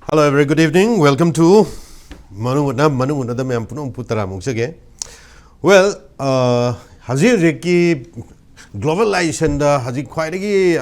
Hello, very good evening. Welcome to MANUNG the Mampuno Putara Muxage. Well, Hazir globalization da Hazik Quaidigi,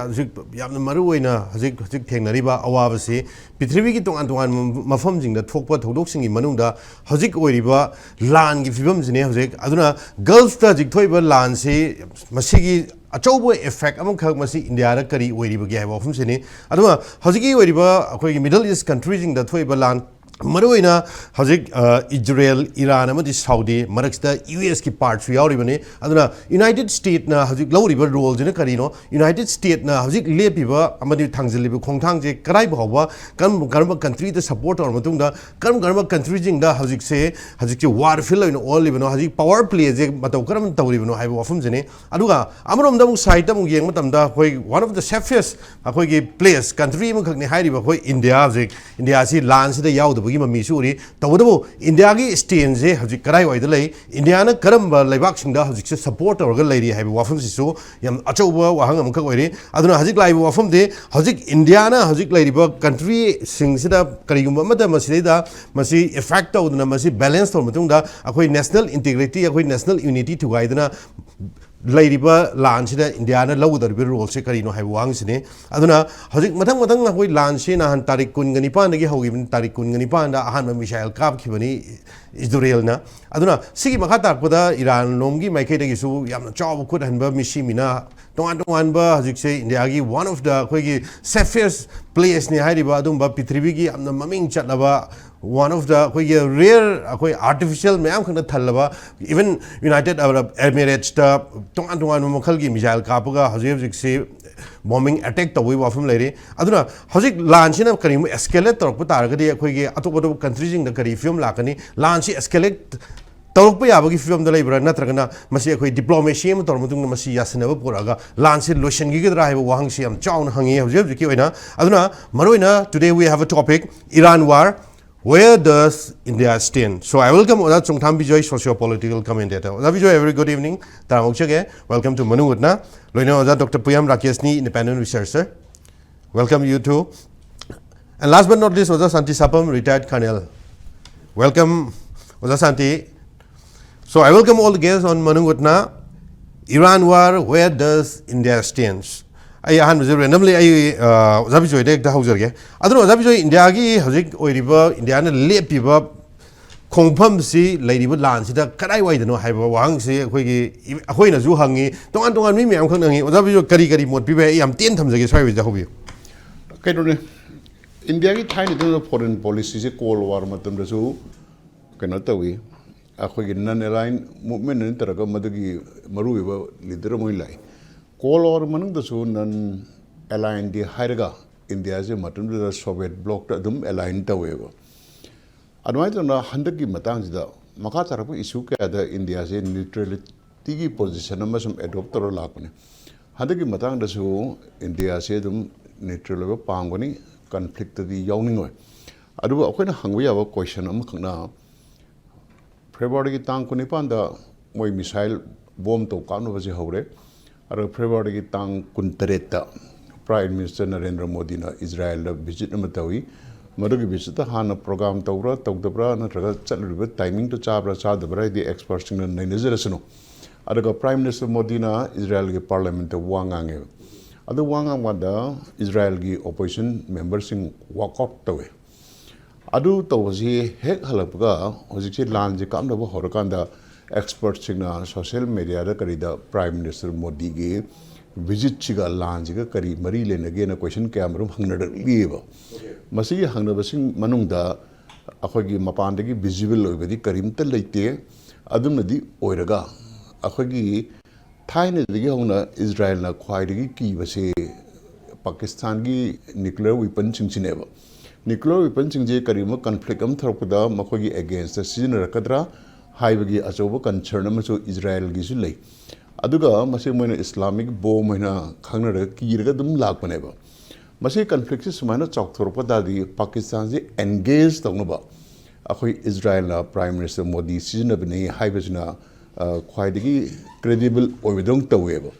Yamaruina, Hazik Tenariba, Awavasi, Pitriviki to Antoine Mafumjing, the Tokpa Todoxing in Manunda, Hazik Oiriba, Lan Gifibums in Hazik, Aduna, Gulf Tajik Toiba Lansi, Masigi. A chobo effect among Kagmasi in the other Kari Weriba Gava from Sini. Aduma, Haziki Weriba, Middle East countries in the Toiba land. Maruina Hazik Israel, Iran, Amadi Saudi, Maraksta, US ki parts we are even Aduna United States na Hazik low river roles in a Carino, United States na Hazik Lepiva, Amadi Tangzilibu, Kongtang, Karaibova, Garma country the support or Matunda, Garma countries in the Hazik say, Hazik war filler in all even Hazik power plays, but Okaram Tawino have often Zene. Aduga, Amarum Damu Saitam Yamatamda, one of the safest place, country Mukani Haiba, India, India, see lands the Yao. Missouri, Tawadu, Indiagi stains, Haji Karai, the lay, Indiana Karamba, Labaksinda, Hazik support or lady have Wafum Sisu, Yam Achoba, Wahangam Kawari, Aduna Hazik Lai Wafum de, Hazik Indiana, Hazik Ladybug, country sings it up, Karigumata Masida, Masi, effect of the Masi balance or Matunda, Akoi national integrity, Akoi national unity to Guidana. Ladybug, Lanchida, Indiana, low the rules, Secarino have wangs in it. Aduna, Hazik Matang, Hui Lanchina, and Tarikun Ganipan, the Hogan Tarikun Ganipanda, Hanma Michael Kap Kibani is the real na. Aduna, Sigi Makata, Puda, Iran, Longi, my Katagisu, Yam Chow could and Mishimina, don't want Hazik say, Indiagi, one of the safest place near Hadibadumba, Pitrivigi, and the Maming Chatlava. One of the rare artificial Talaba, even United Arab Emirates, Tongan Mokalgi, Michael Kapuga, Hazik bombing attack the way of lady. Aduna, Hazik Lanchina Karim escalate or put Argadi, Atopo countries in the Carifium Lakani, Lanchi escalate. Taupa from the labor, Natragana, Masiako diplomacy, Tormutum Masias never Puraga, Lancet, Lucian Gigdrive, Wangshi, and Chown Hangi, Aduna, Maruina, today we have a topic Iran war. Where does India stand? So I welcome Chongtham Bijoy, Socio-Political Commentator. Bijoy, very good evening. Welcome to MANUNG. Dr. Puyam Rakesh, independent researcher. Welcome you too. And last but not least, Santi Sapam, Retd Colonel. Welcome, Santi. So I welcome all the guests on MANUNG. Iran war, where does India stand? I randomly Zabijoy the Hauser. I don't know Zabijoy Indiagi, Hazik, or Indiana Lepiba, Kongpumsi, Lady Wood Lance, the Karai, no have Wang say, Hoina Zuhangi, don't want me, I'm coming, Zabijo Karikari, what people am 10 times against with the hobby. Okay, India tiny foreign policy, Cold War, Matam Razu, cannot away. A non aligned movement in Taraga Madagi Maru, Litera Moilai. Cold or Manung the Sun and aligned the Hiraga, India's Matum the Soviet bloc them aligned the waiver. Advised on a 100 Matans the Makatarapu issue the India's neutrality position, a Muslim adopter or Lakuni. 100 Matang the Su, India said them neutral Pangoni, conflicted the Yawning. I do a hungry our question now. February Tankunipan the missile bomb to Kano Hore. February Tang Kuntareta, Prime Minister Narendra Modi na Israel visit Matawi, Madugi visit the Hana program Taura, Tokdabra, and timing to Chabra Chadabra, the experts in Nizerasano. Other Prime Minister Modi na Israeli Parliament of Wangang. Other Wangang Wanda, Israeli opposition members in walk out the way. Adu Tawazi, Hek Halapuga, was it Lanji Kamdaba Horakanda. Experts in social media the Prime Minister Modi gave visit Chiga Lanjiga Kari Marie Lane again a question camera hung leave. Masi hung the Manungda Akogi Mapandagi visible over the Karimta Late Adumadi Oiraga Akogi Tiny the Yona Israel quite key was a Pakistani nuclear weapons in Geneva. Nuclear weapons in Karima conflict Thropada Makogi against the season Rakadra. Haibagi Asoba concern amaso Israel Gizulay. Aduga, Masimona Islamic bomb in a Kanara Kirgadum Lakmaneva. Masi conflicts minor Chokthorpada, the Pakistan's engaged Tonaba. Akoi Israel Prime Minister Modi season of Bene Haibasina quite credible or we don't taweva.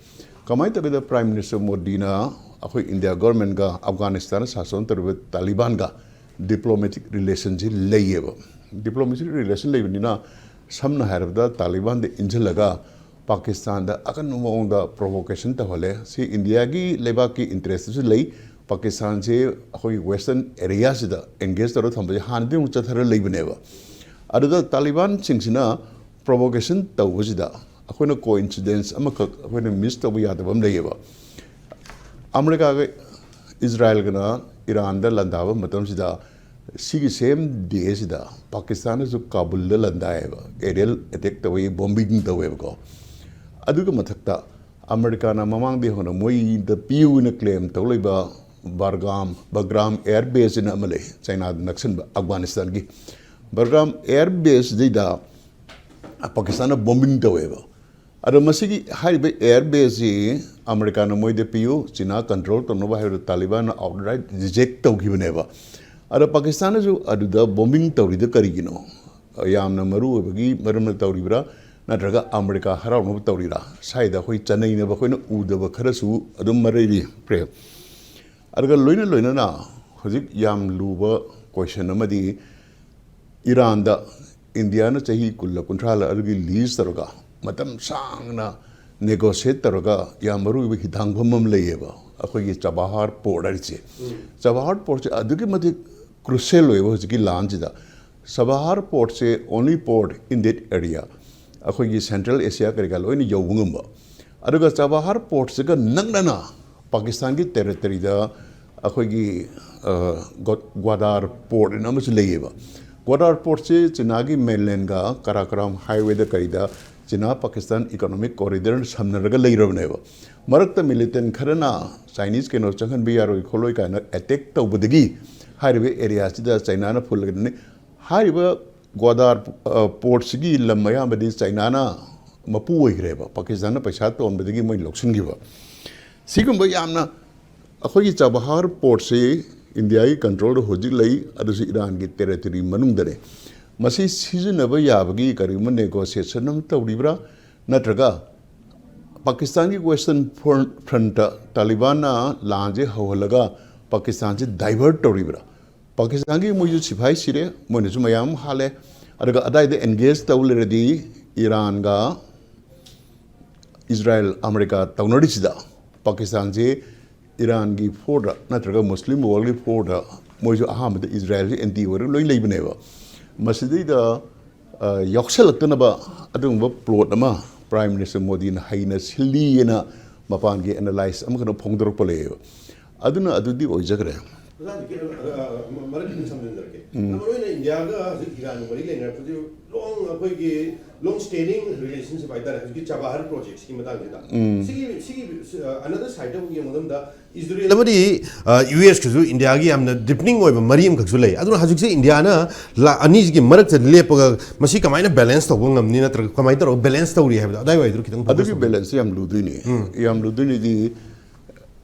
Kamai with the Prime Minister Modina, Akoi India government ga Afghanistan Sason with Taliban ga diplomatic relations layeba diplomatic relation leibnina samna harabda Taliban de injalaga Pakistan da akan mong da provocation ta hole si India gi leba ki interest se lei Pakistan se khoi western area se da engage taro thamba han de ucha thara leibneba aduda Taliban singsina provocation ta wujida akhona coincidence amaka akhona miss ta bu yadabam leyeba America ga Israel gana Iran da landaba matam sida sigi same day sida Pakistan is Kabul da landaiba aerial attack ta way bombing ta way ko aduga mathakta America na mamang de hona moi the PU na claim ta loiba Bagram air base in amale China naksan Afghanistan gi Bagram air base da Pakistan na bombing ta way Ada masigi hai be air base America na moi de PU China control to no ba Taliban outright reject to giveneba Ada Pakistan ju adu da bombing tawri de karigino yamna maru bagi maram tawri bra natraga America haraw no tawri ra saida khoi chanai ne ba khoi na u da ba kharasu adum marari pre arga loina na hojik yam luba question amadi Iran da India na chahi kulla kunthral argi lease taroga matam sangna negotiate taroga yamaru bi hidang bhamam leyeba akhoi Chabahar port ariche Chabahar port adugi madi crucial way was ki launch da Chabahar port se only port in that area akhoi Central Asia karika loini yawungamba aduga Chabahar port se ga nangnana Pakistan ki territory da akhoi Gwadar port namas leyeba Gwadar port se Chinagi mainland ga Karakoram highway da karida China Pakistan economic corridor samnaraga leirabneba marakta militant kharana Chinese keno changhan bi yaroi kholoi kana attack tawbudagi haribe area sida China na phulgane hariba Gwadar port sigi lamaya badi China na mapu oigreba Pakistan na paisa tonbadagi moi loksingiba sigumba yamna akhoi Chabahar port se India gi control hojik lei adusi Iran gi territory manung dare Masi sizinaba yabagi karima negotiation nam tawribra natraga Pakistan ki western front Taliban na lanje hawalaga Pakistan se divert tawribra Pakistan ki moju sipai sire moneju mayam hale adaga adai de engage tawleredi Iran ga Israel America tawnori sida Pakistan se Iran gi forda natraga Muslim world gi forda moju aham de Israel se anti war loi leibneba Masjidida Yoxelatanaba Adumba plot ama Prime Minister Modi na Haina Silly na Mapangi analyze Amaka Pongdor Pole Aduna Adudi Ojagre. Long standing relationship by that Chabahar projects another side of the Israel US India deepening over Mariam Kaxule. I don't know how to say Indiana La Anis Marak Lepa Masi Kamina balance of Wongam Nina Kamaita or balance story have otherwise balance Yam Luduni the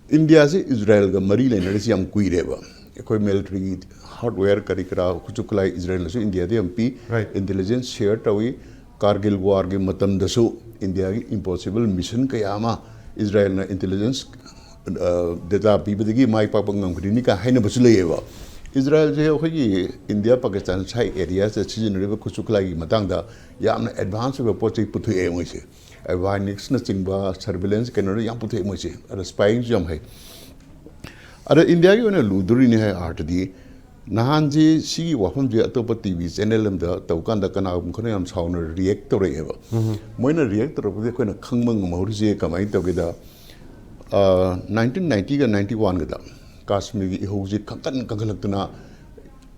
India's Israel Marine and Yam Kuireva military hardware Karikara Kuchukula Israel India the MP intelligence shared away Kargil war ge matam dasu India gi impossible mission kayama Israel na intelligence data pibadagi mai papangam krini ka haina basuleyeba Israel je khoi India Pakistan sai area se chijinreba kuchukla gi matangda yamna advance ba pochai puthu e moise awareness na chingba surveillance kenori yam puthu e moise ara spying jam hai ara India gi ona luduri ni hai art di Nahanji sigi wafam je atopa TV channel amda tawkanda kana khona yam sauna react toreba moina react torbe koina khangmang mahuri je kamai tawgeda 1990 ga 91 ga Kashmir gi hoji kankan kangalakna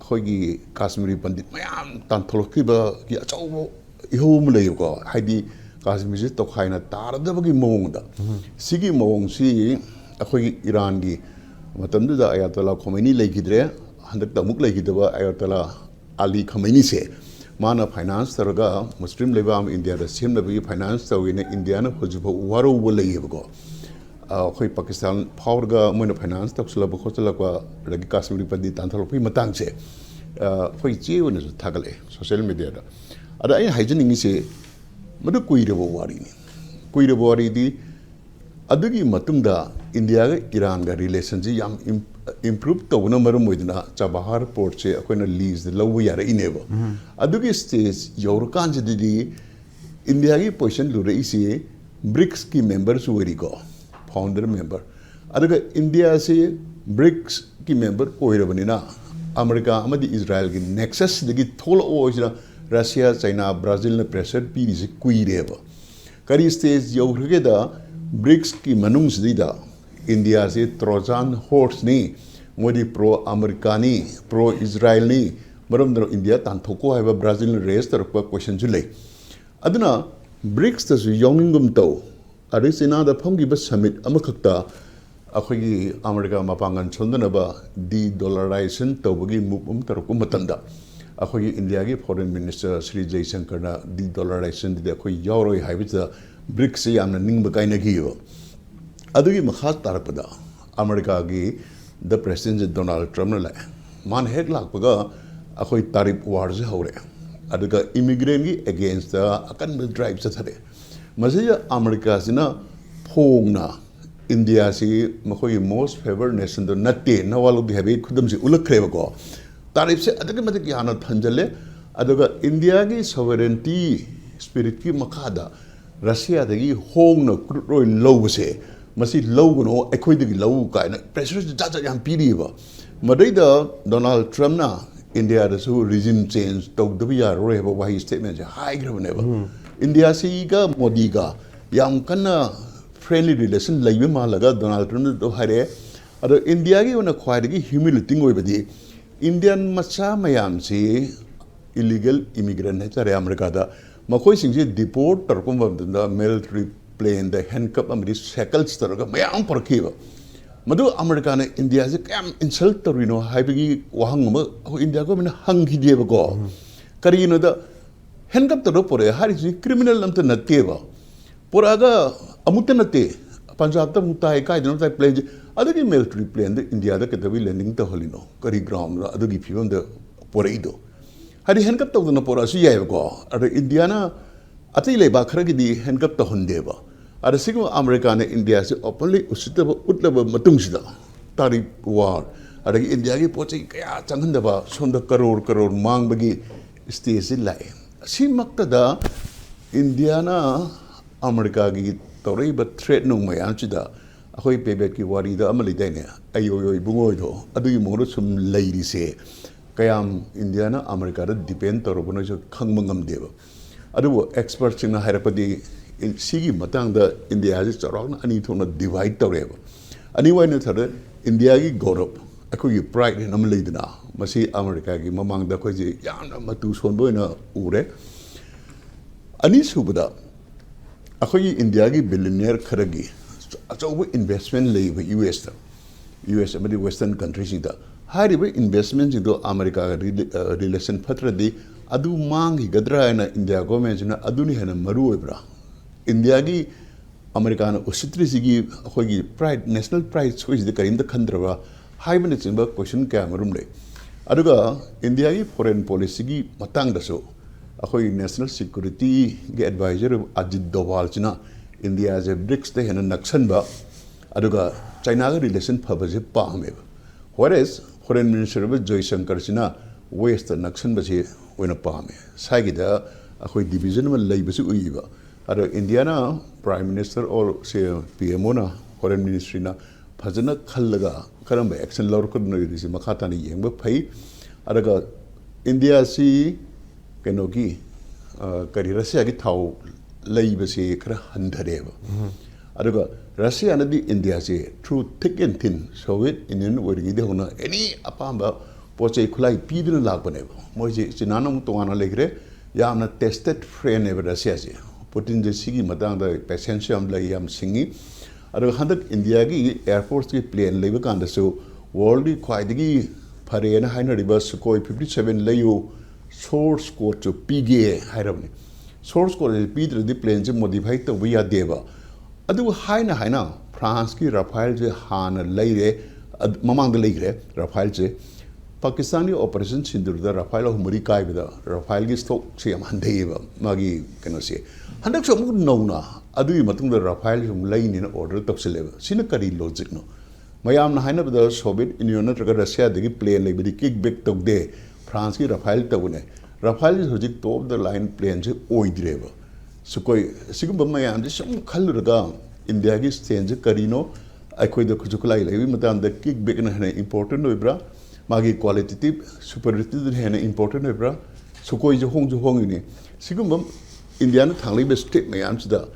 khoigi Kashmiri pandit mayam tan tholokiba gi achau ihum leyo haidi Kashmir je tokhaina tarda bagi mongda sigi mong si akhoi Iran gi matamdu da Ayatollah Khomeini legidre Handak Tamuk Legidaba Ayatollah Ali Khamenei se Mana finance Taraga Muslim Lebam India the same level finance to in Indiana Hojiba Waro Leyago Hoi Pakistan Power ga Mono finance Taxula Bokotala Regi Kashmiri Pandi Tantalopi Matangse Hoi Chewan is Tagale social media Ada I hygiening se Madu Kuirabo Wari di Adugi Matumda India Iran ga relations yam improve tawna maram moidna Chabahar port se akoina lease the low yara ineva adugi stage yorukan jidi India ki position lure isi BRICS ki members weri go founder member aduga India se BRICS ki member koirabanina America amadi Israel ki nexus digi thola oisna Russia China Brazil na pressure piri se kuireva kari stage yoruge da BRICS ki manung sidida India se Trojan horse ni modi pro Americani pro Israel ni maram dro India tan thoko haiba Brazil race tarpa question ju lei aduna BRICS ta su yongingum to arisina da phomgi ba summit amakhakta akhoi America mapangan chondana ba de-dollarization tawagi move tarku matanda akhoi India gi foreign minister Sri Jaishankar na de-dollarization de akhoi yauroi haibita BRICS yamna ningba kaina giyo adugi makha tarpada America gi the president Donald Trump la man hek lakpaga akhoi tarif war je hore aduga immigrant gi against the akan drive sa thare masaya America sina phongna India si makhoi most favored nation do natte nawalo gi habe khudam si ulakreba ko tarif se aduga madik yana thanjale aduga India gi sovereignty spirit ki makhada Russia dagi hongna crude oil low se masi low no equity low kaina pressure jaja yam piriba madaida Donald Trump na India da su regime change to dubiya roheba wahi statement high never India si ga Modi ga yam kana friendly relation laibe malaga Donald Trump to hare ado India gi ona khwaidagi humiliating oibadi Indian macha mayam si illegal immigrant ne chare America da makoi singje deport tarkum da military plane the handcuff amri shackles taraga mayam parkiba madu America ne India se kam insult tarino haibigi wahang ma India ko mina hang hideba go kari no da handcuff taro pore hari criminal namta natteba poraga amutta natte Punjab ta mutai kai no ta plane adagi military plane the India da kadabi landing ta holino kari ground adagi phibam da poreido hari handcuff ta na pora su yai go ada India na atai le ba khara gi di handcuff ta hundeba ada sigo America ne India se openly usitaba utlaba matung sida tari war ada India gi pochai kaya changhandaba sonda karor mang bagi stage lai si makta da India na America gi torei ba threat nung mayam chida akhoi pebet ki wari da amali dai ne ayo bungoi do adu mo ro sum leiri se kayam India na America da depend torobono jo khangmangam deba adu expert sing na harapadi sigi matang da India is chorong ani thona divide tawreba ani waina thare India gi gorop akoi pride in amali dina masi America gi mamang da khoi ji yamna matu sonboina ure ani subada akoi India gi billionaire kharagi acho investment lay US da US amadi western countries da hariba investment do America relation phatradi adu mang hi gadra na India government na aduni hena maru ebra India gi America na usitri sigi akhoi pride national pride so is the karim da khandrawa haiban chimba question ka marum le aduga India gi foreign policy gi matang da so akhoi national security gi advisor Ajit Doval china India je BRICS te hena naksan ba aduga China ga relation phabaje pahme whereas foreign minister of Jaishankar china west naksan ba je oina pahme saigi da akhoi division ma leibasu uiba ado India na prime minister or say PM na foreign ministry na phajana khallaga karamba action lor ko no ri makata ni yengba phai adaga India si kenogi kari Russia gi thau leiba se khara handhareba adaga Russia na di India se through thick and thin Soviet Union wori de hona any apamba pochai khulai pidina lakbane moje chinanam tongana legre yamna tested friend ever Russia se Putin je sigi matang da patience am la yam singi ado handak India gi air force ki plane leba kan da so world gi khwaidagi phare na haina riba Sukhoi 57 layo source code to PGA hairabni source code pidre di plane je modify to via deba adu haina France ki Rafale je hana leire mamang da leire Rafale je Pakistani operation sindur da Rafale humari kai bida Rafale gi stock se am handeba magi kano se handak so mu no na adu matung da Rafale jum lain in order to seleba sina kari logic no mayam na haina bada Soviet Union natraga Russia dagi plane leibadi kickback tawde France ki Rafale tawne Rafale is hojik top the line plane je oidreba sukoi sigum mayam je sum khaluraga India ki change karino akhoi da khujuklai lebi matam da kickback na hane important oibra magi qualitative superlative hane important oibra sukoi je hong ni sigum India na thangli be state mayam sida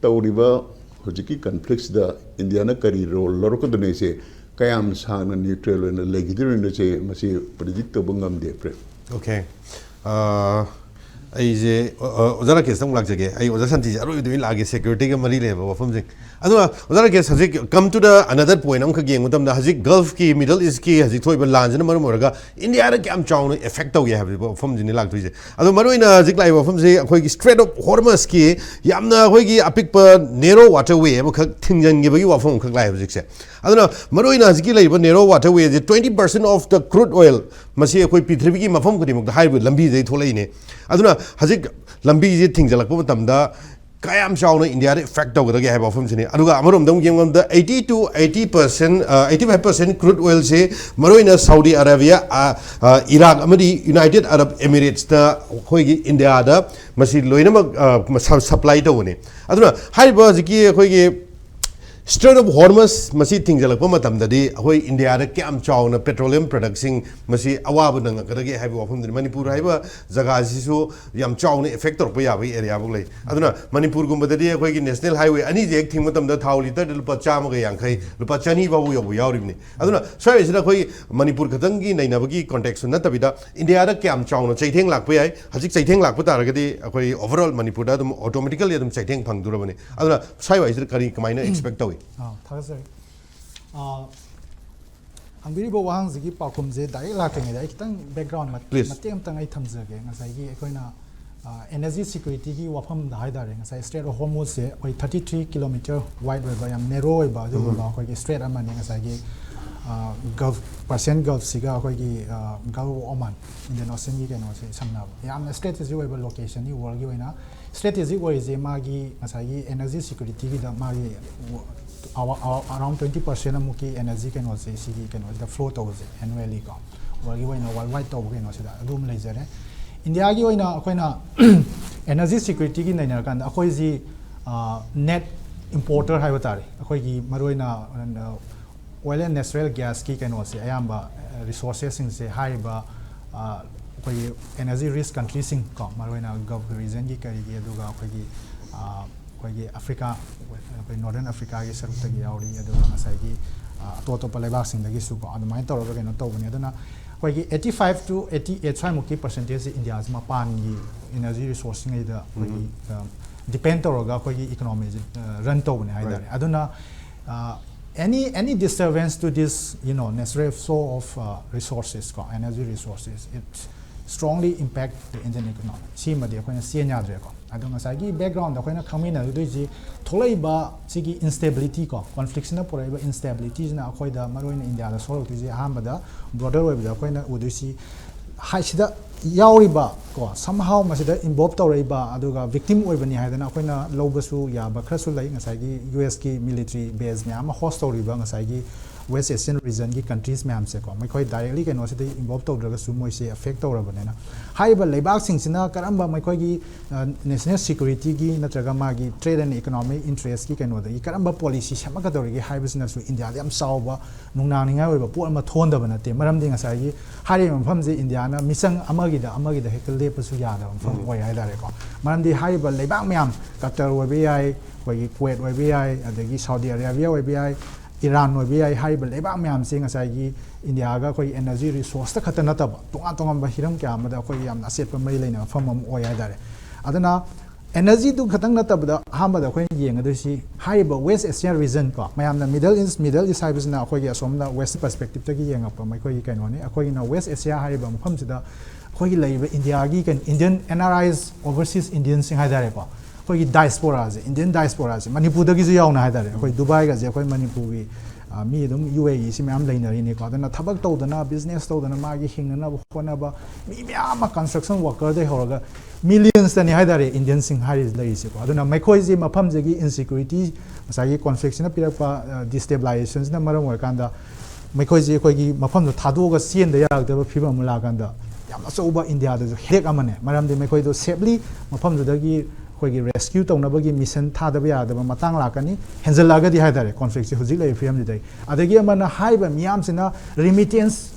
tawriba hojiki conflicts da India na kari role lorko dune se kayam sang neutral and legitimate no che masi predictable ngam de pre okay ai je ozara ke sang lag jage ai ozara santi aro du lag security ke mari le ba fam jing adu ozara ke sajik come to the another point am kha geng mutam da hajik gulf ki middle east ki hajik thoi ba lanj na maru moraga India ra kam chaw no effect taw ye ha ba fam jin lag thoi je adu maru ina hajik lai ba fam je akhoi ki strait of hormuz ki yamna akhoi ki apik pa narrow waterway ba khak thingjan gi ba gi wa fam khak lai hajik se adu maru ina hajik lai ba narrow waterway je 20% of the crude oil masi akhoi prithvi ki mafam ko dimuk da hai lambi je tholai ne aduna hajik lambi je thingjalak pa matam da kayam chawna India de fact tawga ge haba fam sini aduga amarom dam gem da 80 to 80% 85% crude oil se maroina Saudi Arabia Iraq amadi United Arab Emirates da khoi gi India da masi loina supply tawne aduna haiba jiki khoi gi Strait of Hormuz masi thingjalak pa matam da di khoi India da kyam chawna petroleum production masi awaba nang kadage haiba wafam din Manipur haiba jaga si su yam chawna effect tor pa ya bai area bok lai aduna Manipur gum da di khoi gi national highway ani je thing matam da thau liter lupa chama ga yankhai lupa chani ba bu yauri ni aduna sai sida khoi Manipur khatang gi naina ba gi context na tabida India da kyam chawna chaitheng lak pa yai hajik chaitheng lak pa tar ga di khoi overall Manipur da automatically adum chaitheng phang dura bane aduna sai wai sida kari kamaina expect 타가서 한비리보 와항지기 빠콤제 다이 라케게 일단 백그라운드 맞대음 땅 아이 탐저게 ngasaigi akoina energy security gi wafam dai dare ngasai strait of hormuz se oi 33 km wide river yam narrow ba jo ba ko gi strait amani ngasaigi gulf percent gulf siga ko gi gulf oman indian ocean gi keno se samna yam strategic web location ni world gi waina strategic way je magi ngasaigi energy security gi da magi around 20% amuki energy can also see can the flow to annually go world gi waina worldwide to gi no sida adum lejare India gi waina akoina energy security gi naina kan akoi ji net importer hai batari akoi gi maroina oil and natural gas ki can also ayamba resources sing se high ba koi energy risk countries sing ko maroina gulf region gi kari gi aduga koi gi Africa koi northern Africa gi saruk ta gi yauri aduga ngasai gi to palebak sing da gi su ko adumai tawra ga no tawni aduna koi gi 85 to 88 sai muki percentage India ma pan gi energy resource ngai da koi gi depend tawra ga koi gi economy run tawni hai da aduna any disturbance to this natural flow of resources ko energy resources it strongly impact the Indian economy si ma de ko na si nya dre ko adong sa gi background ko na khamina du ji tholai ba sigi instability ko conflict na porai ba instability na ko da maroin India da solo ti ji hamba da border web da ko na udu si haisida yauri ba ko somehow masida involved tawrai ba aduga victim oi bani haidana ko na lobasu ya ba khrasu lai ngasai gi US ki military base nya ma host tawri ba ngasai gi West Asian region ki countries ma'am से को मैं कोई directly के नौ से तो involve तो उधर का सुमोई से affect तो रहा बने ना हाई बल लेबाग सिंह से ना करम बा मैं कोई की national security की न चरगा मागी trade and economic interest की के नौ दे करम बा policy से मगर तो रही हाई बिजनेस सु इंडिया ले हम साव बा नुंगना निंगा वे बा पूरा म थोन दबा ना ते मरम दिंग साई की हाई में फम से इंडिया ना मिसंग अमगी दा हेकल ले पसु याद है फम कोई हाई दारे को मरम दी हाई बल लेबाग मैम कतर वे भी आई कोई कुवैत वे भी आई अदगी सऊदी अरेबिया वे भी आई Iran no bi ai haibal eba myam sing asai gi India ga koi energy resource ta khatana ta ba tonga ba hiram kya ma da koi yam na set pa mai leina pham am oi ai dare adana energy tu khatang na ta ba ha ma da koi yeng adu si haiba West Asian region ko mayam na middle east haibis na koi ya som na west perspective ta gi yeng pa mai koi kai no ni koi na West Asia haiba pham si da koi lai ba India gi kan Indian NRIs overseas Indian sing hai dare ko कोई diaspora से Indian diaspora से मणिपुर दगी जो यावना है दारे कोई Dubai का जे कोई मणिपुर की मी दम UAE से मैम लाइनरी ने को दना थबक तो दना बिजनेस तो दना मागी हिंगना होना बा मी म्याम कंस्ट्रक्शन वर्कर दे होगा millions tani haidare Indian sing hari laise ko aduna makhoi ji mafam jagi insecurity masagi conflicts na pirapa destabilizations na maram wa kanda makhoi ji khoi gi mafam thadu ga sien da yak da phiba mula kanda yam asoba India da hek amane maram de makhoi do safely mafam da gi khoi gi rescue tong na bagi mission tha da ya da matang la kani henzal la ga di haidare conflicts ji hujik lai phiam ji adagi amana haiba miyam sina remittance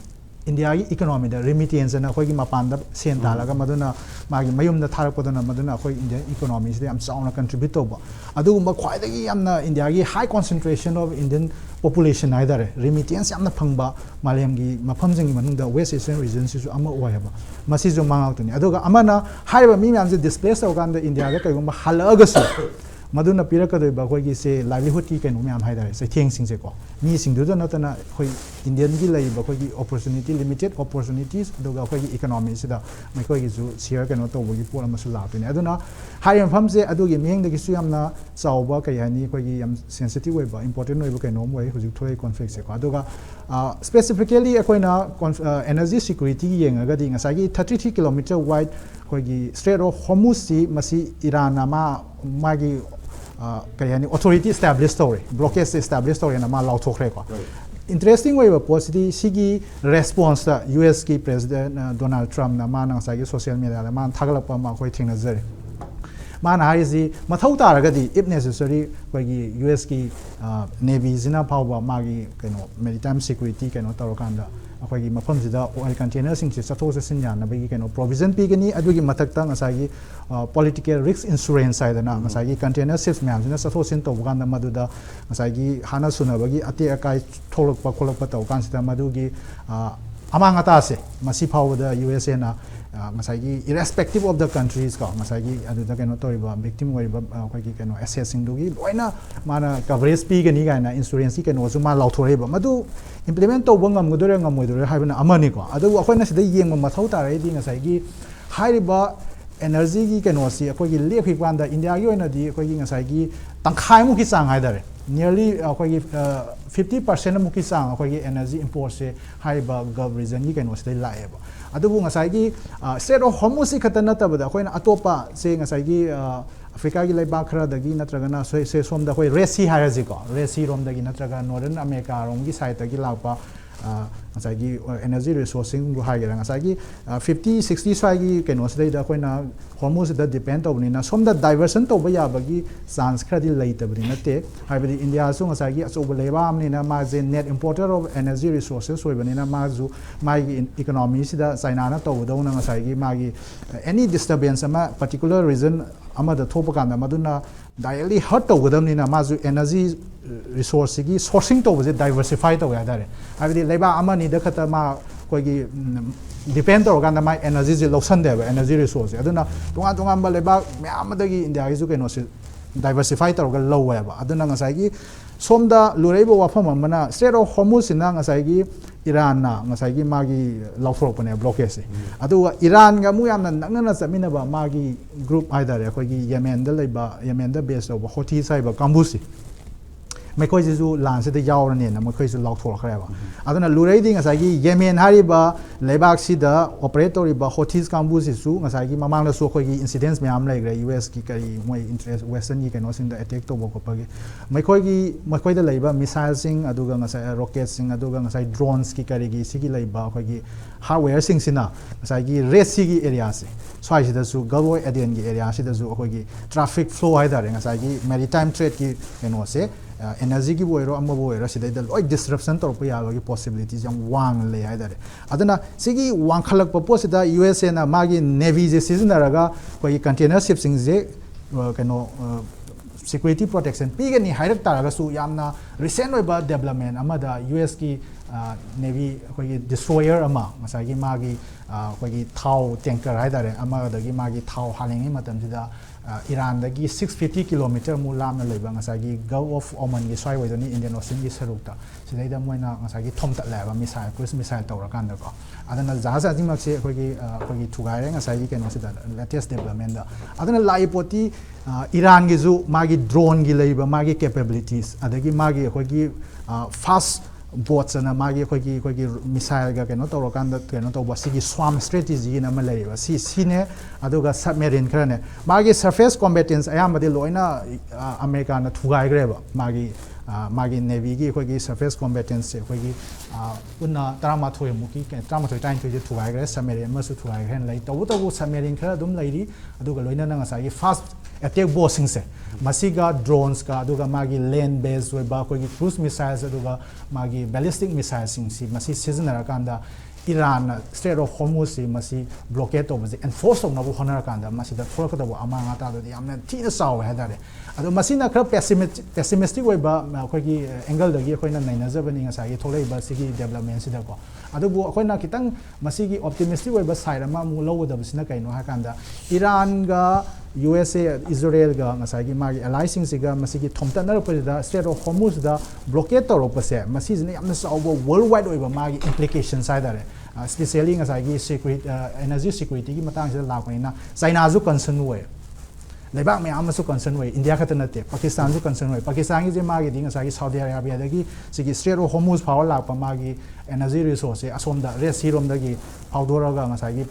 India की economy दा remittance ना कोई की मापान दा सेन डाला का मधुना मागी मयूम दा थारक पदना मधुना कोई India economy से हम साउना contribute तो बा अदु मख्वाई दा की हम ना India की high concentration of Indian population ना इधर remittance हम ना फंगबा मालयम की माफम जंगी मनुंग दा West Asian region से जो अम्मा हुआ है बा मसी जो मांगा तो नहीं अदु का अम्मा ना high बा मी में हमसे displace होगा अंदर India का कहीं बा हलागस मधुना पीरक कदोई बा कोई की से livelihood की कहीं में हम हाई दारे से थिंग सिंग से को मी सिंग दो ना तो ना कोई Indian की लाई बा कोई की opportunity limited opportunities दो का कोई की economy से दा मैं कोई की जो share कहीं तो वो की पूरा मसला आते हैं अदुना हाई हम से अदु की मिंग दे हम ना चावबा कहीं है नहीं कोई की हम sensitive हुए बा important हुए बा कहीं नॉम हुए हुए थोड़े conflict से को अदु का specifically कोई ना energy security की यंग अगर दी इंगा सागी 33 kilometer wide कोई की Strait of Hormuz सी मसी ईरान नामा मागी कहीं authority established story blockade established story ना मां लाउ थोकरे को interesting way बा पॉसिटी सिगी response ता US की president Donald Trump ना मां ना सागी social media ना मां थागलक पा मां कोई थिंग नजर मां ना हाइजी मथौ तारगदी if necessary कोई की US की navy जिना पावा मागी कहीं maritime security कहीं तौरकांदा अखोई मफम जिदा oil container सिंग से चथो से सिन्यान नबगी कनो provision पीगनी अदुगी मथकता ngसागी political risk insurance side ना ngसागी container ships म्याम जिना चथो सिन तोबगान मदुदा ngसागी हाना सुनबगी अते अकाई थोलक खोलक तौकान सिदा मदुगी अमांगता से मसी फावदा USA ना ngसागी irrespective of the countries का ngसागी अदुदा कनो तोरिबा victim ओरिबा अखोई कनो assessing दुगी लोइना माना coverage पीगनी गायना insurance कनो जुमा लाउथोरेबा मदु implement तो बंगम गुदरे ngam मोइदरे हाइबना अमनी को अदु अखोइना सिदा येंग मथौ तारे दी ngसागी हाइरिबा energy की कनो सी अखोई लेखि पांदा इंडिया की ओइना दी अखोई ngसागी तंखाय मुकी सांग हाइदरे nearly अखोई 50% मुकी सांग अखोई energy import से हाइबा गव region की कनो सिदा लाएबा अदुबु ngसागी Strait of Hormuz से खतना तबदा अखोइना अतोपा से ngसागी अफ्रीका की लाइबा खरादगी नत्रगना से सोमदा कोई Red Sea हायजिको Red Sea रोमदगी नत्रगा नॉर्दर्न अमेरिका रोमगी साइड तगी लापा ngसागी एनर्जी रिसोर्सिंग गु हाइगरा ngसागी 50 60 स्वागी केनो सदैदा कोइना Hormuz दा डिपेंड तोबनिना सोमदा डाइवर्सन तोबा याबगी चांस खरादि लैतबनि नते हाइबदि इंडिया सु ngसागी अचोब लेबा आमनिना माजे net importer of energy resources होइबनिना माजु मागी इकोनॉमी सिदा चाइना ना तोबदौना ngसागी मागी एनी डिस्टर्बेंस अमा पर्टिकुलर रीजन अमदा थोपकांदा मदुना डायरेक्टली हर्ट तोगदमनिना माजु एनर्जी रिसोर्स की सोर्सिंग तोबजे डाइवर्सिफाई तोया दारे हाइबदि लेबा अमानि द खता मा कोइगी डिपेंड तोरगांदा मा एनर्जी जे लौसन देबा एनर्जी रिसोर्स अदुना तोंगा तोंगा लेबा म्यामदगी इंडिया की केनो से diversify तोरगा लौवेबा अदुना ngसागी सोमदा लुरैबो वाफम Amna Strait of Hormuz सिना ngसागी ईरान ना ngसागी मागी लाउथोरपने ब्लॉकेज से अदुगा ईरान गा मु यामना नगना चमिनबा मागी ग्रुप आइदारे अखोगी येमेन द लेबा येमेन द बेस ऑफ होथी साइबा कांबुसी मैखोई जिजु लान से यावरने ना मैखोई जु लाउथोरखरेबा अदुना लुरैदि ngसागी येमेन हारिबा लेबाक सिदा ऑपरेट तोरिबा होथीस कांबुसी सु ngसागी ममांगदा सु खोगी इंसिडेंट्स म्याम लाइग्रे यूएस की करी मोय इंटरेस्ट वेस्टर्न की केनो सिंग द अटैक तोबो कोपगी मैखोइदा लेबा मिसाइल सिंग अदुगा ngसाई रॉकेट सिंग अदुगा ngसाई ड्रोन्स की करीगी सिगी लेबा खोगी हार्डवेयर सिंग सिना ngसागी रेड सी की एरिया से स्वाइसिदा सु गलवो एडियन की एरिया सिदा सु खोगी ट्रैफिक फ्लो हाइदारे ngसागी मैरीटाइम ट्रेड की केनो से एनर्जी की बोइरो अम्मा बोइरो सिदा लोय डिस्ट्रप्शन तोरप याबगी पॉसिबिलिटीज यम वांग ले हाइदारे अदना सिगी वांखलक पोसिदा यूएसए ना मागी नेवी जे सिजनरगा कोई कंटेनर शिप्सिंग जे केनो security protection pigani hairek taraga su yamna recent oiba development amada US की navy कोई destroyer ama ngasagi magi कोई thau tanker haidare amadagi magi thau halingi matamsida Iran dagi 650 km mu lamna leiba ngasagi Gulf of Oman gi swai waidoni Indian Ocean gi sarukta sidaida moina ngasagi thomta leba missile cruise missile tawrakanda ko adana jaza jingmak se kogi thugaire ngasagi keno sida latest development da adana laipoti Iran gi ju magi drone gi leiba magi capabilities adagi magi kogi fast boats and magi missile ga keno to kanda keno to basigi swarm strategy na malay sine aduga submarine krane magi surface combatants ayamadi loina America na thugai greba magi navy gi surface combatants gi unna tarama thoi muki tarama thoi time thoi thugai gre submarine masu thugai hen lai to submarine khara dum lairi aduga loina na ngasai fast attack boat sing se masiga drones ka aduga magi land based weba cruise missiles aduga magi ballistic missiles sing si masi seasonara kanda Iran Strait of Hormuz si masi blockade over the enforce of nabu honor kanda masi da thora ka amang ata da yamna tina saw hadare adu masi na kra pessimistic weba angle da gi khoina naina jabani nga sai tholai ba sigi development si da ko adu bu khoina kitang masi gi optimistic weba side ma mu lo da bisina kaino ha kanda Iran ga USA Israel ga ngasai gi magi allies sing siga masigi thomta na ro da Strait of Hormuz da blockade to ro pase masi jine yamna saw worldwide weba magi implications side da especially ngasai gi security energy security gi matang se la koina China ju concern we leibak me amasu concern we India khata nate Pakistan ju concern we Pakistan gi je magi ding ngasai gi Saudi Arabia da gi sigi Strait of Hormuz power la pa magi energy resource asom da Red Sea rom da gi outdoor ga ngasai gi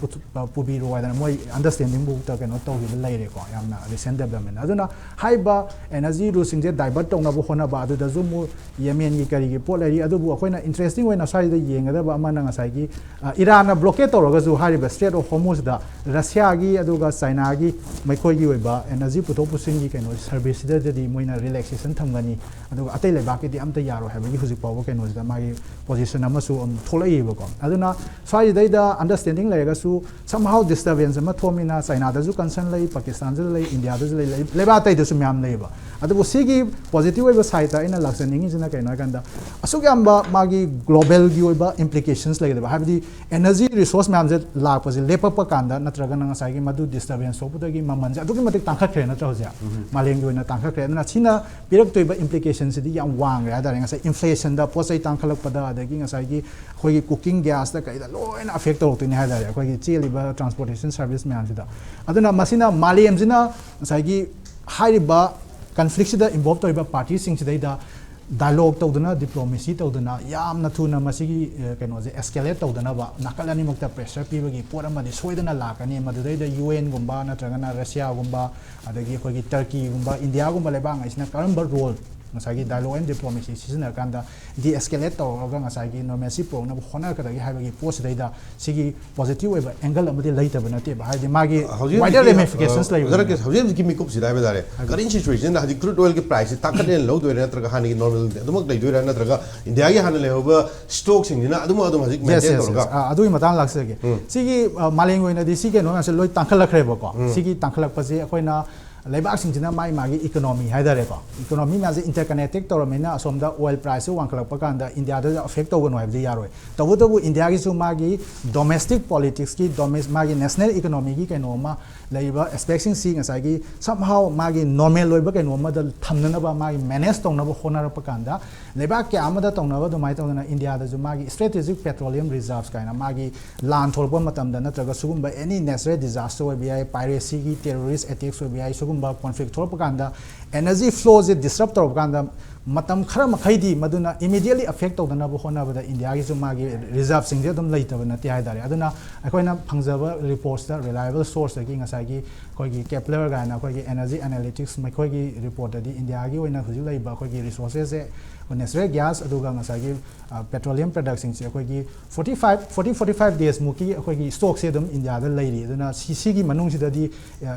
pubi ro da moi understanding bu ta keno to gi lai re ko yamna recent development aduna haiba energy ru sing je divert tong na bu hona ba adu da zu mu Yemen gi kari gi pol ari adu bu akoina interesting we na sai da yeng da ba amana ngasai gi Iran na blockade to ro ga zu hariba Strait of Hormuz da Russia gi adu ga China gi mai khoi gi we ba energy puto pusin gi keno service da di moina relaxation thamgani adu atai le ba ki di amta yaro ha ba gi huzik pawo keno da mai position amasu tholai ba ko aduna sai dai da understanding lega su somehow disturbance ma thomina China da ju concern lai Pakistan ju lai India da ju lai leba tai da su myam lai ba adu sigi positive weba side ta ina laksaning jina kaina kanda asuk yamba magi global gi weba implications lai ba habdi energy resource myam je lak pa je lepa pa kanda natraga na sai gi madu disturbance so puta gi maman ja adu matik tangkha khre na tra ja maleng gi na tangkha khre na china pirak toiba implications di yam wang ra da nga sai inflation da posai tangkhalak pa da gi nga sai gi khoi cooking gas da kai da loina affect to ni ha da khoi cheli ba transportation service myam da aduna masina malem jina sai gi haiba conflict da involved to parties sing da dialogue to dana diplomacy to dana yamna thuna masigi keno je escalate to dana ba nakalani mukta pressure pibagi pora ma di soidana lakani madudai da UN gumba na tragana Russia gumba adagi khoi Turkey gumba India gumba lebang isna karamba role ngasagi dialogue and diplomacy sisna kanda di escalate to ga ngasagi normalcy pro na honor ka gi habagi post da sigi positive weba angle amadi laita bana te ba hadi magi wider ramifications lai zara ke hauji ki mikop sidai ba dare current situation da hadi crude oil ke price takane lo do na traga hani normal adumak dai do na traga India gi hanale hoba stock sing dina adum hadi maintain to ga adu matang lakse ge sigi maleng oina di sigi no na se loi tangkhalak re ba ko sigi tangkhalak pa je akoina leibak sing jina mai magi economy haidare ko economy ma je interconnected to ramena asomda oil price wankalak pa kanda India da affect to no habdi yaroi tabu India gi su magi domestic politics ki magi national economy gi kenoma leiba expecting seeing asagi somehow magi normal loiba kenoma da thamna ba magi manage to na ba honor pa kanda leibak ke amada to na ba do mai to na India da ju magi strategic petroleum reserves kaina magi land thorpa matam da na traga sugumba any natural disaster we bi piracy gi terrorist attacks we bi conflict thorpa kanda energy flows disrupt to kanda matam khara makhaidi maduna immediately affect to na bo hona ba India gi magi reserve sing je dum laita na ti haidare aduna akoina phangjaba reports da reliable source gi ngasai gi koi gi Kepler ga na koi gi energy analytics mai koi gi report di India gi oina huju lai ba koi gi resources e natural gas aduga ngasai gi petroleum production se koi gi 45 days muki koi gi stock se dum India da lairi aduna cc gi manung si da di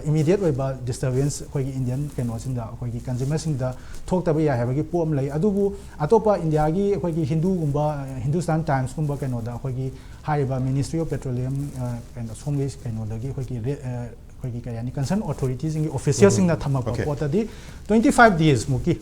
immediate wai ba disturbance koi gi Indian keno sing da koi gi consumer sing da thok ta ba ya ha ba gi pom lai adubu atopa India gi koi gi Hindu gumba Hindustan Times gumba keno da koi gi haiba Ministry of Petroleum and Songis keno da gi koi gi kayani concerned authorities in officials in the thamako pota di 25 days muki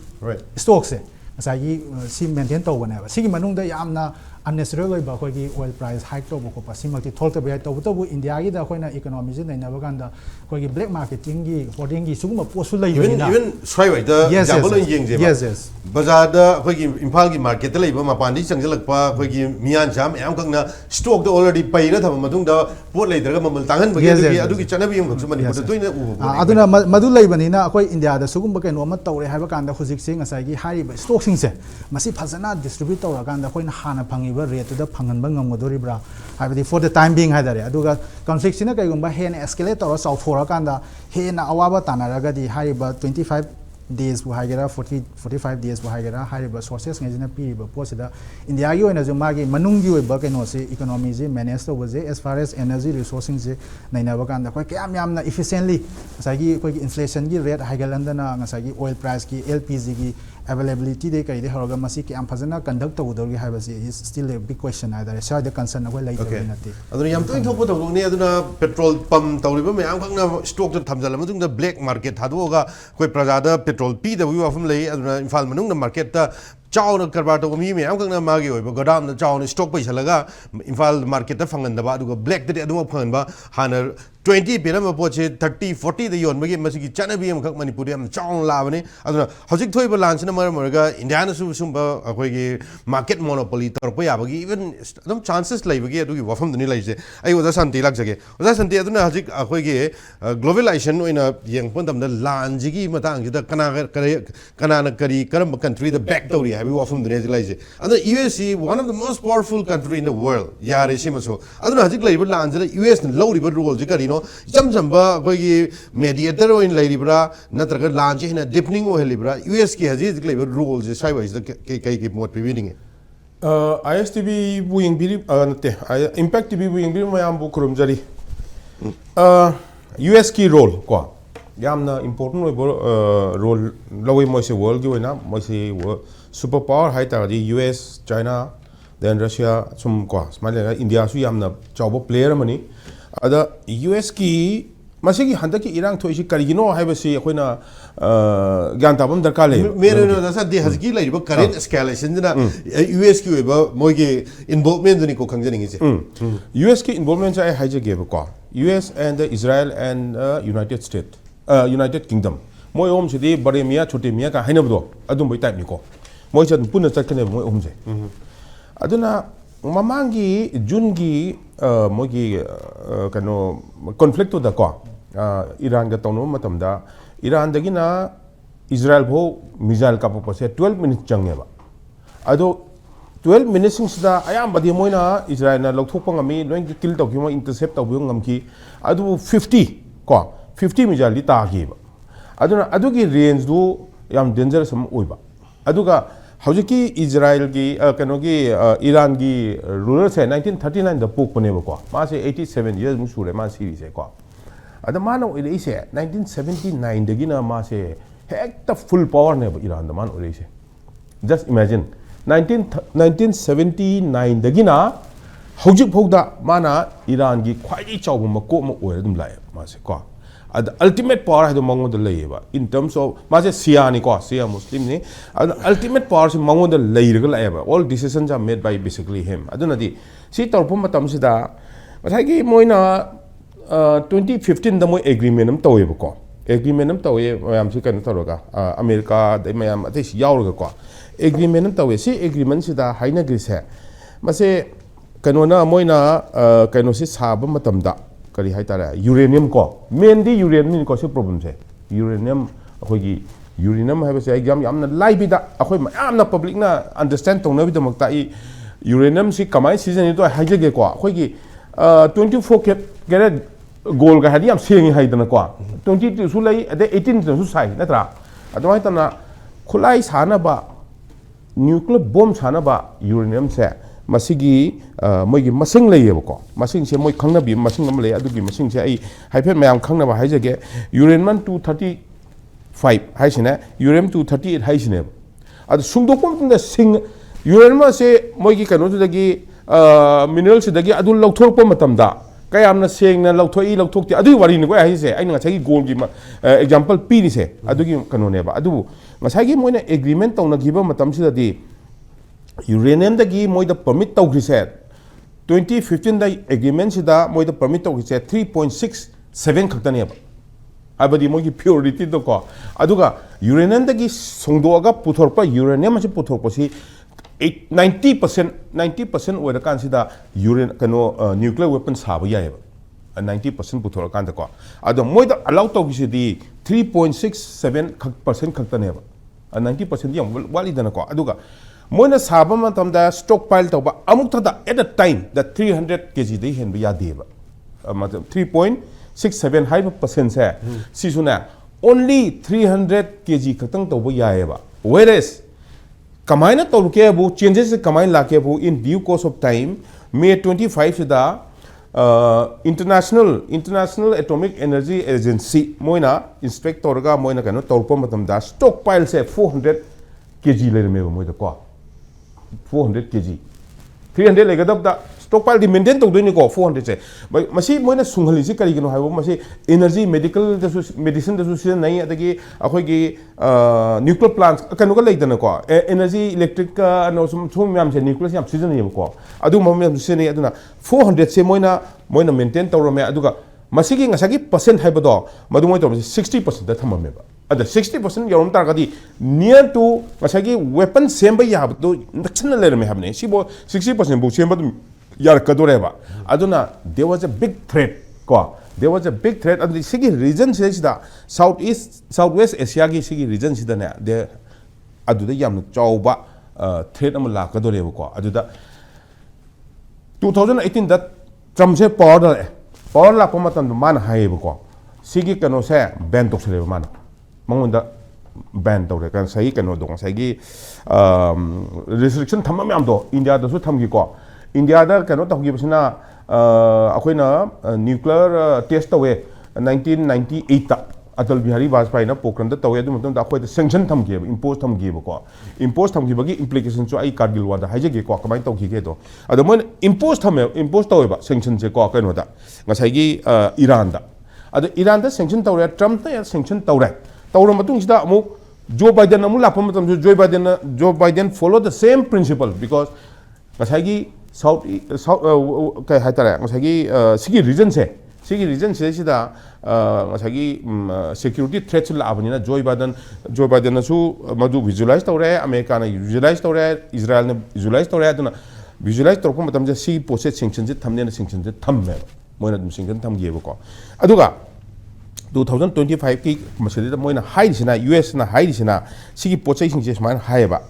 stock se asagi si maintain to bana ba sigi manung da yamna unnecessary loiba khoi oil price hike to ko pasimaki tholta bai to India gi da khoi na economy je naina ba ganda khoi black marketing gi hoarding gi suguma posu lai even swai bai da example yeng je yes bazar da khoi gi imphal gi market da leiba mapan di changjalak pa khoi gi mian jam yam kangna stock da already pai na thama madung da pot lai daga mamal tangan ba gi adu gi chanabi yam kham Manipur da toina u aduna madu laibani na khoi India da sugum ba kaino ma tawre haiba kanda khujik se ngasai gi hariba stock sing se masi phajana distribute tawra kanda khoi na hana phangi ba rate da phangan ba ngamgodori bra haibadi for the time being haidare aduga conflict sina kai gumba hen escalate tawra sau thora kanda he na awaba tanaraga di hariba 25 days bu haigera 45 days bu haigera hariba sources ngai jina pi ba posida India gi oina juma gi manung gi ba kaino se economy je manage to baje as far as energy resourcing je naina ba kanda khoi kyam yam na efficiently sagi khoi inflation gi rate haigalandana ngasagi oil price gi LPG gi availability de kai de horoga masi ki am phajana conduct to udor gi habasi is still a big question either so the concern agoi lai to nati aduna yam toin thokpo thok ne aduna petrol pump tawriba me am khangna stock to thamjal amung da black market thadoga koi praja da petrol pi da wi wafum lai aduna imphal manung da market ta chawna karbar to mi me am khangna magi oi ba godam da chawna stock pai salaga imphal market ta phangan da ba aduga black da aduma phangan ba hana 20 piram po che 30 40 da yon bagi masigi chanabi am khak Manipur am chawng la bani aduna hojik thoi ba launch na marga India na sum ba akoi gi market monopoly tor pa ya bagi even adum chances lai bagi adu gi wafam dani lai se ai oja santi lak jage oja santi aduna hojik akoi gi globalization oina yeng pon dam da launch gi matang gi da kana na kari karam country the back tori ha bi wafam dani lai se aduna US one of the most powerful country in the world yare sima so aduna hojik lai ba launch da US na low river role ji kari no jam jamba koi gi mediator oin lai ribra natraga launch hina deepening o helibra US ki haji dik lai role je sai wise the kai mot preventing ISTB buing biri nate impact tv buing biri mayam bu kurum jari US ki role ko yamna important role lawai mo se world gi wena mo se superpower hai ta di US China then Russia sum ko smale India su yamna chawbo player mani ada US ki masigi handa ki irang thoisi karigino haibasi akoina gyan tabam darkar le mere no da sa de hazki lai ba current escalation na US ki ba mogi involvement ni ko khangjaning je US ki involvement ai haije ge ba ko US and Israel and United States United Kingdom moi om chidi bare mia chote mia ka haina bdo adum bai type ni ko moi chan punna chakkane moi om je aduna mamangi jungi mogi kano conflict to da ko Iran ga tono matam da Iran dagi na Israel bho missile ka po se 12 minutes change ba ado 12 minutes sing da ayam badi moina Israel na lokthok pa ngami loin kill to ki mo intercept to bu ngam ki adu 50 ko 50 missile li ta gi ba aduna adu ki range du yam dangerous am oi ba aduga hojiki Israel ki kano ki Iran ki ruler se 1939 da pok pone ba ko ma se 87 years mu sure ma series se ko ada mano ile se 1979 dagi na ma se hekta full power ne ba Iran da man ile se just imagine 1979 dagi na hojik phok da mana Iran gi khwai chaw ma ko ma oi dum lai ma se ko the ultimate power has mango the lay in terms of maje Shia ni ko Shia Muslim ni ultimate power is mango the lay ga all decisions are made by basically him aduna di si torpum matam sida masai gi moina 2015 da moi agreement am tawe ko agreement am tawe mayam si kan toroga America dai mayam ate si yaw ko agreement am tawe si agreement sida haina grise mase kanona moina kano si sab matam da kari hai tara uranium ko mainly uranium ko se problem se uranium akoi gi uranium ha se exam yamna lai bi da akoi yamna public na understand tong na bi da mak ta i uranium si kamai season to ha je ge ko akoi gi 24 get goal ga hadi am sengi hai da na ko 22 su lai ade 18 su sai na tra adwai ta na khulai sana ba nuclear bomb sana ba uranium se masigi moigi masing lay ko masing se moi khangna bi masing nam lay adu gi masing se ai haipet mayam khangna ba haije ge uranium 235 haisine uranium 238 haisine adu sungdok pom da sing uranium se moigi kanu du dagi mineral se dagi adu lokthor pom matam da kayamna sengna lokthoi lokthokti adu wari ni ko haise ai nga chagi goal gi example pi ni se adu gi kanu ne ba adu ngasai gi moina agreement tawna gi ba matam si da di uranium dagi moida permit tawgrise 2015 da agreement sida moida permit tawgrise 3.67 khaktani ba abadi mogi purity do ko aduga uranium dagi songdoga puthorpa uranium ase puthorpa si 90% oida kan sida uranium kano nuclear weapon saba ya ba 90% puthor kan da ko ado moida allow tawgise di 3.67% khaktani ba 90% yam wali dana ko aduga moina saba matamda stockpile tawba amuk thada at a time that 300 kg de hen biya deba 3.67 5% se sisuna only 300 kg khatang tawba yaeba whereas kamaina tawke bu changes kamain lake bu in due course of time May 25 sida international atomic energy agency moina inspector ga moina kano tawpa matamda stockpile se 400 kg le me moida ko 400 kg 300 legadab da stockpile di maintain to doini ko 400 se masi moina sunghali si kari gino haibo masi energy medical medicine da su nai adagi akhoi gi nuclear plants kanu ka leidana ko energy electric no sum yam se nuclear yam season yem ko adu mom yam se nei aduna 400 se moina maintain to rome aduga masi gi ngasagi percent haibo do madu moi to 60% da thamame ba ada 60% yorom targadi near to ngasagi weapon semba ya do nakchana le me habne sibo 60% bu semba yar kadoreba aduna there was a big threat ko there was a big threat and the sigi region says da southwest asia gi sigi region sida ne de aduda yam chauba threat am la kadoreba ko aduda 2018 da tramse power la ko matam man haib ko sigi kano se ban to sele man mangonda ban to re kan sai kano dong sai gi restriction thamam yam do india da su thamgi ko India da kano tawgi basina akoina nuclear test away 1998 ta Atal Bihari Vajpayee na Pokhran da tawe du matam da khoi da sanction thamgi impose thamgi ko impose thamgi bagi implication so ai Kargil wa da haije ge ko kamai tawgi ge do ado mon impose tawe ba sanction je ko kano da ngasai gi Iran da ado Iran da sanction tawre Trump da sanction tawre matung sida amu Joe Biden amu la pam matam Joe Biden follow the same principle because ngasai gi South kai haitara ngasagi sigi region se sida ngasagi security threats la abani Joe Biden na su madu visualize tawre America na visualize tawre Israel na visualize tawre aduna visualize tawko matam je si process sanction je thamne na sanction je thamme moina dum sanction thamge ko aduga 2025 ki masali da moina high sina US na high sina sigi process sing je sman high ba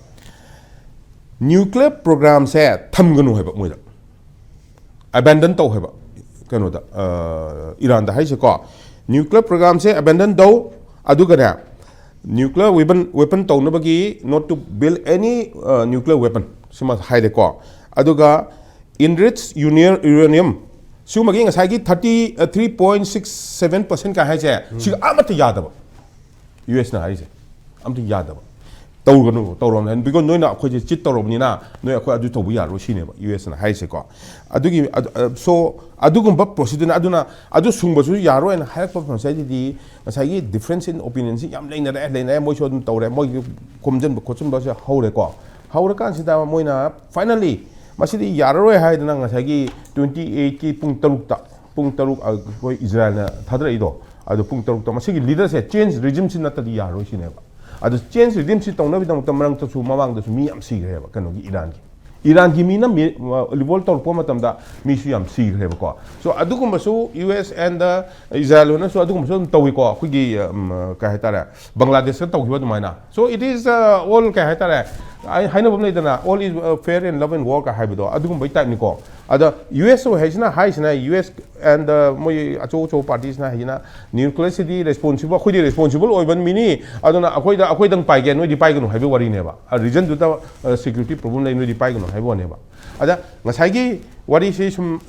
nuclear program se thamganu heba moida abandon to heba kano da Iran da haise ko nuclear program se abandon do aduga na nuclear weapon to no bagi not to build any nuclear weapon sima haide ko aduga enriched uranium sumagi ngasai gi 33.67% ka haise si amata yadaba US na haise amta yadaba tawron because noina akhoi chit tawrobni na noi akhoi adu tobu yaro shine ba US na haise ko adugi so adugumba procedure aduna adu sungba su yaro en hayak pa procedure di masai difference in opinions yam leina moi so dum tawre moi komjen ba khochum ba se haure ko haure kan sida moina finally masidi yaro haidana ngasai 28 ki pung taruk akhoi Israel na thadra ido adu pung taruk ta masigi leader se change regime sin na ta yaro shine ba adu change regime si tongna bidang tamrang ta su mawang da su mi am si greba kano gi Iran gi mi na revolt tor po matam da mi su yam si greba ko so adu kum su US and Israel na so adu kum so tawi ko khu gi ka hetara Bangladesh ta tawi ba dumaina so it is all ka hetara haina bam dana all is fair and love and war ka haibido adu kum bai type ni ko ada US so haisna US and moi acho parties na haina nuclear city responsible khudi responsible oiban mini aduna akhoi dang pai ge noi di pai gnu haibe wari ne ba region du ta security problem lai noi di pai gnu haibo ne ba ada ngasai gi wari se sum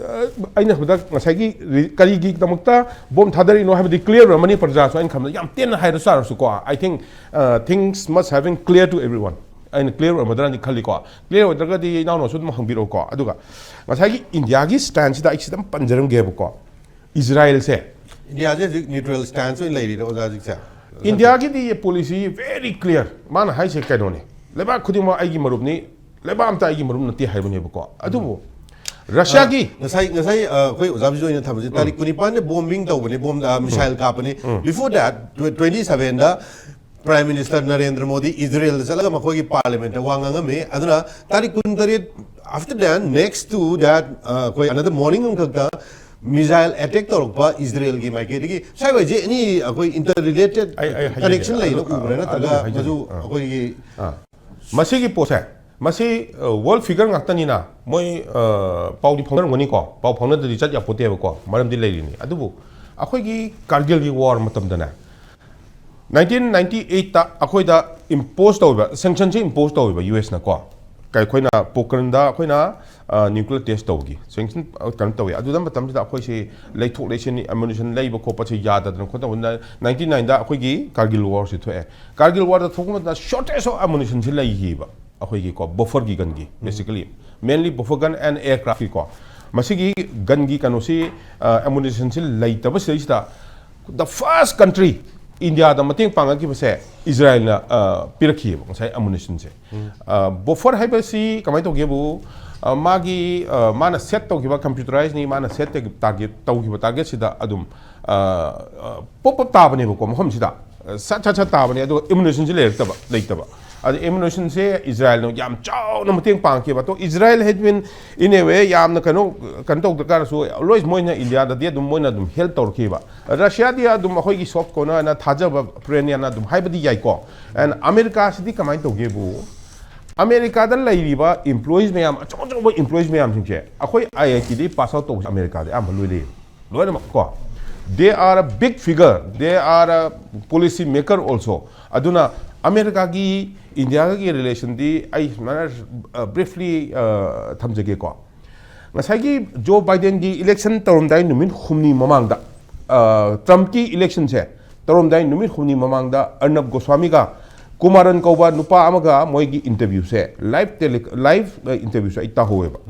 aina huda ngasai gi kari gi tamukta bom thadari no have declare mani parja so in kham yam ten haira sar su ko I think things must having clear to everyone and clear madran di khali ko clear daga di now no su ma hangbiro ko aduga ngasai India gi stance da iksidam panjaram ge ko Israel se India je neutral stance in lady oda jik sa India gi di policy very clear man hai se kaidone leba khudima ai gi marub ni लेबा अमता आइगी मरुम नती हाइबनेबको अदुबो Russia की ngasai koi uzab jo ina thamji tarik kunipan ne bombing tawbani bomb missile kapani before that 27 da Prime Minister Narendra Modi Israel salaga makoi ki parliament wanganga me aduna tarik kun tarit after that next to that koi another morning kakta missile attack torokpa Israel ki maike ki sai wai je ni koi interrelated connection lai no ubre na taga maju koi masi ki posa masi world figure ngaktanina moi paudi phongna ngoni ko pau phongna di chat ya pote ko maram di lerini adubu akhoi gi Kargil gi war matam dana 1998 ta akhoi da impose tawba sanction ji impose tawba US na ko kai khoina Pokhran da khoina nuclear test tawgi sanction kan tawi adu da matam da akhoi se leithok lesin ammunition leiba ko pa se yada da khota 99 da akhoi gi Kargil war se thoe Kargil war da thokma da shortage of ammunition se lai hi ba अखोई को buffer की gun की basically mainly buffer gun and aircraft की को मसीगी gun की कनोसी ammunition से लेतब सेइसदा द फर्स्ट कंट्री इंडिया द मतेंग पांगा की बसे इजराइल ना पिरखी ngsai एमुनिशन से बफर हाइबसी कमाय तो गेबु मागी माना सेट तो किबा कंप्यूटराइज नि माना सेट टारगेट तो किबा टारगेट सिदा अदुम पॉप ताबने को मखम सिदा सच सच ताबने अदो एमुनिशन से लेतब ammunition se Israel no yam chau no muting pang ki ba to Israel had been in a way yam na kano kantok da kar so always moina India da dia dum moina dum help tor ki ba Russia dia dum khoi gi soft ko na thaja ba friend ya na dum hai ba di yai ko and America si di kamai to ge bu America da lai ri ba employees me yam chau chau ba employees me yam sing che akhoi IIT di pass out to America de am lui le ma ko they are a big figure they are a policy maker also aduna America ki India ki relation di ai mana briefly thamjage ko ngasai ki Joe Biden ki election tarom dai numin khumni mamang da Trump ki election se tarom dai numin khumni mamang da Arnab Goswami ka Kumaran Kauba nupa amaga moi ki interview se live interview se ita howe ba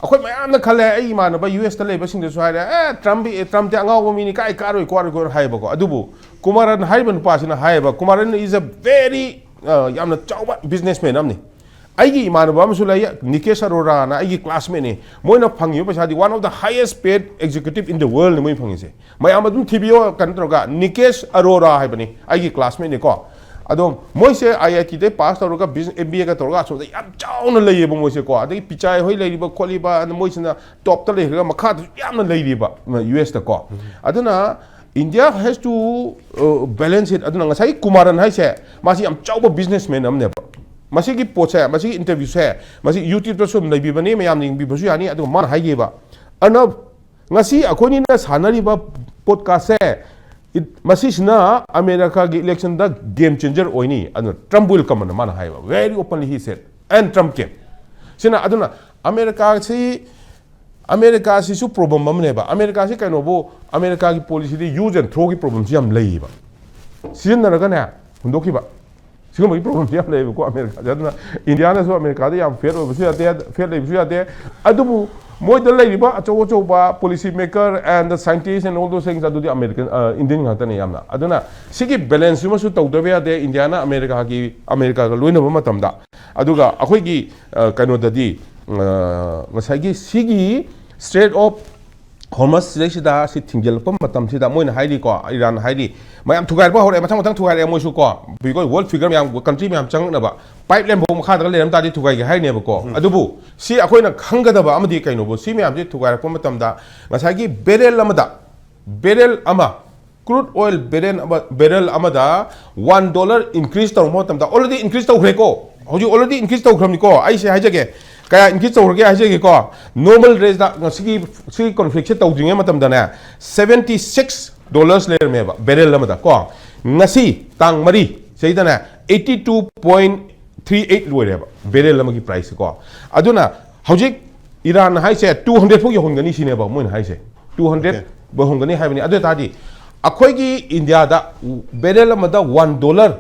akhoi mayam na khale ai ma na ba US ta leba sing de so haira Trump te angau go mini kai karoi ko hai ba ko adubu Kumaran haiban pa sina hai ba Kumaran is a very yamna chauba businessman amni aigi imanaba amsu lai Nikesh Arora na aigi classmate ne moina phangi pa di one of the highest paid executive in the world ne moi phangi se mayam adum thibio kantroga Nikesh Arora haibani aigi classmate ne ko adom moi se IIT de pass toroga business MBA ka toroga so yam chauna lei ba moi se ko adai pichai hoi lei ba kholi ba moi sina top ta lei ga makha yamna lei ba US ta ko aduna India has to balance it aduna ngasai Kumaran hai se masi am chauba businessman amne ba masi ki poche masi interview se masi YouTube to sum nei bi bani mayam ning bi basu yani adu man hai ge ba ana ngasi akhoni na sanari ba podcast se masi sina America gi election da game changer oini anu Trump will come man hai ba very openly he said and Trump came sina aduna America si su problem amne ba America si kaino bo America ki policy di use and throw ki problem si am lei ba sin na ga na hundoki ba sigam ki problem si am lei ko America jadna India na so America di am fair ba si ate fair lei si ate adubu moi da lei ba acho ba policy maker and the scientists and all those things adu di American Indian ngata ne yamna aduna sigi balance ma su tawda be ade India na America ga loina ba matam da aduga akhoi gi kaino da di ngasai gi sigi Strait of Hormuz sida si tingjel pam matam sida moina haili ko Iran haili mayam thugai ba hore mathang thugai re moi su ko because world figure mayam country mayam chang na ba pipeline bom kha da le ram ta di thugai gi hai ne ba ko adubu si akoi na khanga da ba amadi kaino bo si mayam ji thugai pam matam da ngasai gi barrel ama crude oil barrel amada $1 increase taw mo tam da already increase taw re ko hoji already increase taw khram ni ko ai se haijage kaya increase taw ge haijage ko normal rate da sigi conflict taw jinge matam da na $76 layer me ba barrel amada ko ngasi tang mari seida na 82.38 loire ba barrel amagi price ko aduna hoji Iran haise 200 phok yongani sine ba moin haise 200 ba hongani haibani adu ta di akhoi gi India da barrel amada $1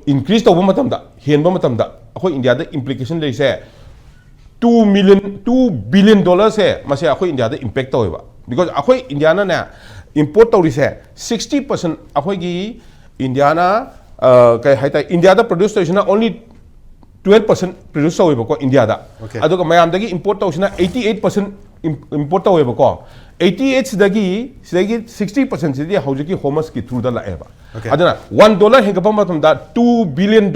increase taw matam da hen ba matam da akhoi India da implication le se $2 billion se mase akhoi India da impact taw ba because akhoi India na import taw se 60% akhoi gi India na kai haita India da produce station only 12% produce ตꯧ ꯏꯕꯀꯣ India ꯗ Okay. ꯑꯗꯨꯒ ꯃꯌꯥꯝꯗꯒꯤ import ꯇꯧꯁꯤꯅ 88% import ꯇꯧ ꯏꯕꯀꯣ 88 sidagi 60% sidi hojiki homos ki through da laeba Okay. aduna $1 hengapa matumda $2 billion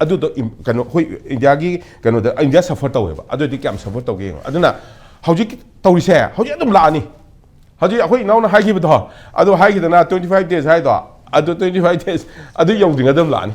adu do kano hoi India gi kano da India suffer taweba adu di kam suffer tawge aduna hojiki tawrise hoji adum laani hoji hoi nauna haigi bdo adu haigi da na 25 days hai do adu 25 days adu yoding adum laani